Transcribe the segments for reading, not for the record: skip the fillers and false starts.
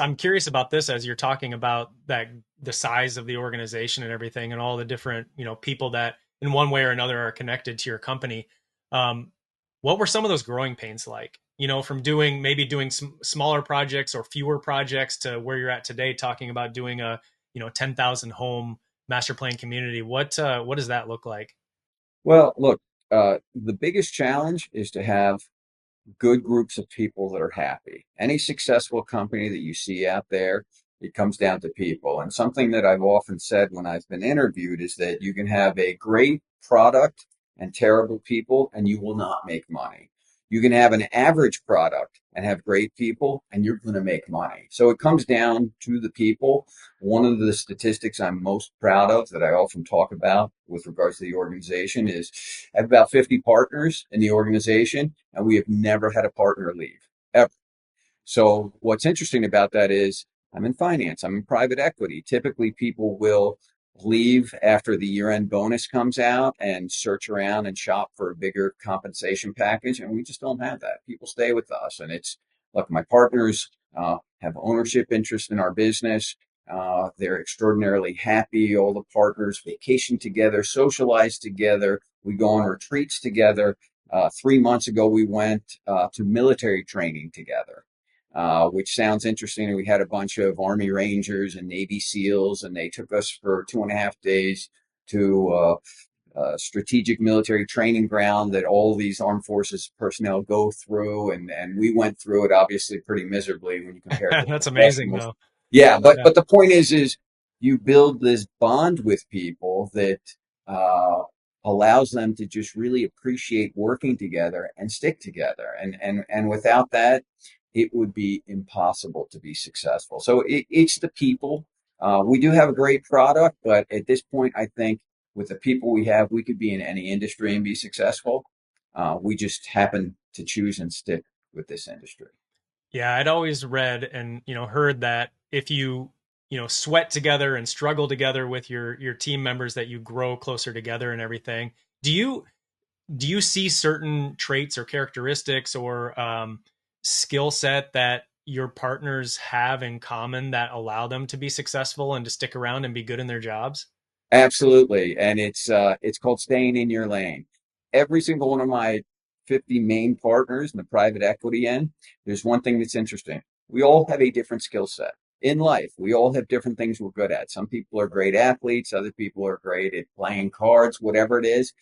I'm curious about this as you're talking about that the size of the organization and everything and all the different, people that in one way or another are connected to your company. Um, what were some of those growing pains like? From doing some smaller projects or fewer projects to where you're at today, talking about doing a 10,000 home master plan community. What does that look like? Well, look, the biggest challenge is to have good groups of people that are happy. Any successful company that you see out there, it comes down to people. And something that I've often said when I've been interviewed is that you can have a great product and terrible people, and you will not make money. You can have an average product and have great people, and you're going to make money. So it comes down to the people. One of the statistics I'm most proud of that I often talk about with regards to the organization is I have about 50 partners in the organization, and we have never had a partner leave, ever. So what's interesting about that is I'm in finance, I'm in private equity. Typically, people will leave after the year-end bonus comes out and search around and shop for a bigger compensation package, and we just don't have that. People stay with us, and it's look, my partners have ownership interest in our business. They're extraordinarily happy. All the partners vacation together, socialize together. We go on retreats together. 3 months ago, we went to military training together, which sounds interesting. We had a bunch of Army Rangers and Navy SEALs, and they took us for 2.5 days to strategic military training ground that all these armed forces personnel go through. And we went through it obviously pretty miserably when you compare it to That's amazing, professionals. though. Yeah, but Yeah. but the point is you build this bond with people that uh, allows them to just really appreciate working together and stick together. And without that, it would be impossible to be successful. So it's the people. We do have a great product, but at this point, I think with the people we have, we could be in any industry and be successful. We just happen to choose and stick with this industry. Yeah, I'd always read and heard that if you sweat together and struggle together with your team members, that you grow closer together and everything. Do you do you see certain traits or characteristics or skill set that your partners have in common that allow them to be successful and to stick around and be good in their jobs? Absolutely, and it's called staying in your lane. Every single one of my 50 main partners in the private equity end, there's one thing that's interesting. We all have a different skill set in life. We all have different things we're good at. Some people are great athletes, other people are great at playing cards, whatever it is.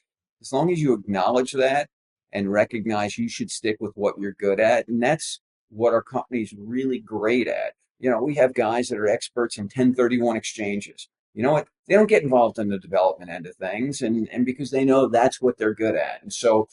As long as you acknowledge that and recognize you should stick with what you're good at, and that's what our company's really great at. We have guys that are experts in 1031 exchanges. You know what? They don't get involved in the development end of things, and because they know that's what they're good at. And so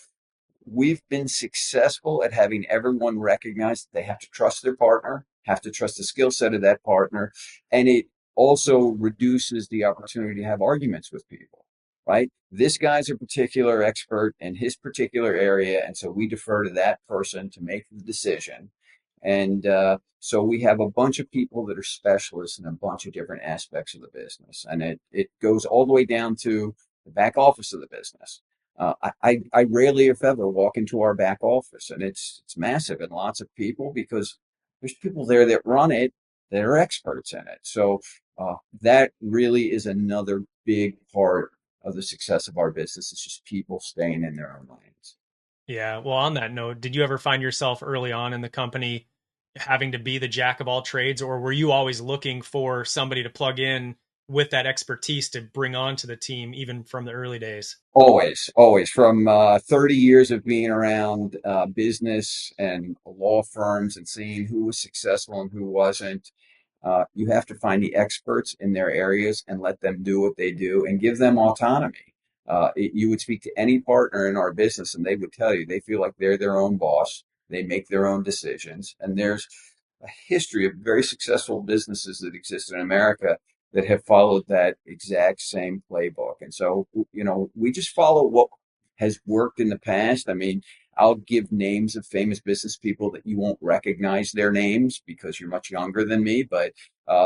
we've been successful at having everyone recognize that they have to trust their partner, have to trust the skill set of that partner, and it also reduces the opportunity to have arguments with people, right? This guy's a particular expert in his particular area, and so we defer to that person to make the decision. And so we have a bunch of people that are specialists in a bunch of different aspects of the business, and it goes all the way down to the back office of the business. I rarely, if ever, walk into our back office, and it's massive and lots of people because there's people there that run it that are experts in it. So that really is another big part of the success of our business. It's just people staying in their own lanes. Yeah. Well, on that note, did you ever find yourself early on in the company having to be the jack of all trades, or were you always looking for somebody to plug in with that expertise to bring onto the team, even from the early days? Always, always. From 30 years of being around business and law firms and seeing who was successful and who wasn't, you have to find the experts in their areas and let them do what they do and give them autonomy. You would speak to any partner in our business and they would tell you they feel like they're their own boss. They make their own decisions. And there's a history of very successful businesses that exist in America that have followed that exact same playbook. And so, we just follow what has worked in the past. I mean, I'll give names of famous business people that you won't recognize their names because you're much younger than me, but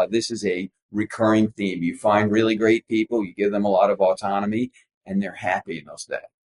this is a recurring theme. You find really great people, you give them a lot of autonomy, and they're happy and they'll stay.